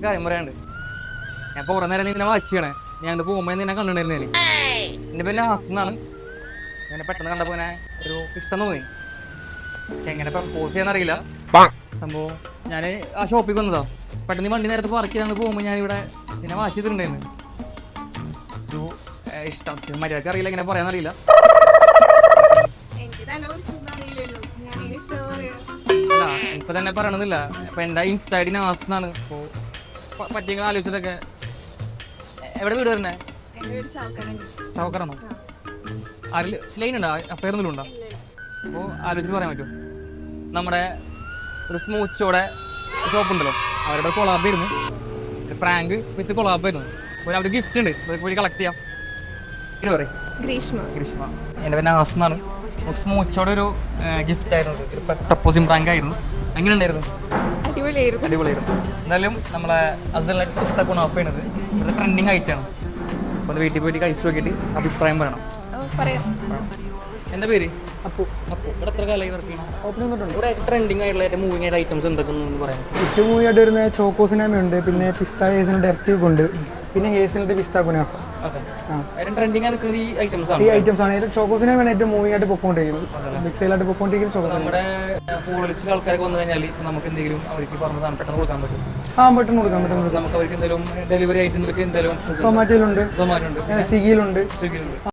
കാര്യം പറയാണ്ട്. ഞാൻ കുറെ നേരം നിന്നെ വായിച്ചാണ്. ഞാൻ പോകുമ്പോൾ നിന്നെ കണ്ടിട്ടുണ്ടായിരുന്നേ. എന്റെ പേര് ഹാസനാണ്. ഇങ്ങനെ പെട്ടെന്ന് കണ്ടപ്പോൾ ഇങ്ങനെ ഒരു ഇഷ്ടം തോന്നി. എങ്ങനെ പ്രപ്പോസ് ചെയ്യാന്നറിയില്ല സംഭവം. ഞാൻ ആ ഷോപ്പിൽ വന്നതാ. പെട്ടെന്ന് വണ്ടി നേരത്തെ പാർക്ക് ചെയ്താണ് പോകുമ്പോൾ ഞാൻ ഇവിടെ നിന്നെ വാച്ച് ചെയ്തിട്ടുണ്ടായിരുന്നു. ഒരു ഇഷ്ടം മര്യാദക്ക് അറിയില്ല, എങ്ങനെ പറയാന്നറിയില്ല. അല്ല ഇപ്പൊ തന്നെ പറയണമെന്നില്ല. ഇപ്പൊ എന്റെ ഇൻസ്റ്റ ഐഡി നാസെന്നാണ്. ഇപ്പോ പറ്റിയെങ്കിൽ ആലോചിച്ചിട്ടൊക്കെ. എവിടെ വീട് വരുന്നേ? ചവക്കറാണോ? ആരിൽ ലൈൻ ഉണ്ടോ? പേരെന്തെങ്കിലും ഉണ്ടോ? അപ്പോൾ ആലോചിച്ചിട്ട് പറയാൻ പറ്റുമോ? നമ്മുടെ ഒരു സ്മൂച്ചോടെ ഷോപ്പുണ്ടല്ലോ, അവരുടെ കൊളാബായിരുന്നു. പ്രാങ്ക് വിത്ത് കൊളാബായിരുന്നു. അപ്പോൾ അവിടെ ഗിഫ്റ്റ് ഉണ്ട്, പോയി കളക്ട് ചെയ്യാം. പിന്നെ പറയും ഗ്രീഷ്മ. എൻ്റെ പേര് നാസെന്നാണ്. സ്മൂച്ചോടെ ഒരു ഗിഫ്റ്റ് ആയിരുന്നു, ഒരു പ്രപ്പോസിങ് പ്രാങ്ക് ആയിരുന്നു. എങ്ങനെ ഉണ്ടായിരുന്നു? അടിപൊളിയായിരുന്നു. എന്തായാലും നമ്മളെ അസലായിട്ട് പുസ്തകം ഓഫ് ചെയ്യുന്നത് ഇവിടെ ട്രെൻഡിങ് ആയിട്ടാണ്. അപ്പോൾ വീട്ടിൽ പോയിട്ട് കഴിച്ചു നോക്കിയിട്ട് അഭിപ്രായം പറയണം. എന്താ പേര്? അപ്പു. ഇവിടെ എത്ര കാലമായി വർക്ക് ചെയ്യണം? ഇവിടെ ട്രെൻഡിങ് ആയിട്ടുള്ള ഏറ്റവും മൂവിങ് ആയിട്ട് ഐറ്റംസ് എന്തൊക്കെയെന്ന് പറയാം. ഏറ്റവും മൂവി ആയിട്ട് വരുന്ന ചോക്കോസിനാമി ഉണ്ട്, പിന്നെ പിസ്ത ഹേസിൻ്റെ ഡയറക്റ്റീവ് ഉണ്ട്, പിന്നെ ഹേസിൻ്റെ പിസ്ത കുനാഫ. ഈ ഐറ്റംസ് ആണ്. ചോക്കോസിനാമിയാണ് ഏറ്റവും മൂവി ആയിട്ട് പൊക്കോണ്ടിരിക്കുന്നത്. ബിഗ് സെയിലായിട്ട് പൊക്കോണ്ടിരിക്കുന്നത് ചോക്കോസിനാമി. നമ്മുടെ ഫോളോവേഴ്സിൽ ആൾക്കാരൊക്കെ വന്നു കഴിഞ്ഞാൽ നമുക്ക് എന്തെങ്കിലും അവർക്ക് പറഞ്ഞ സാധനം പെട്ടെന്ന് കൊടുക്കാൻ പറ്റും. പെട്ടെന്ന് കൊടുക്കാം. നമുക്ക് അവർക്ക് എന്തെങ്കിലും ഡെലിവറി ആയിട്ട് എന്തെങ്കിലും സൊമാറ്റോയിലുണ്ട്, ഉണ്ട്, സ്വിഗ്ഗിയിലുണ്ട്.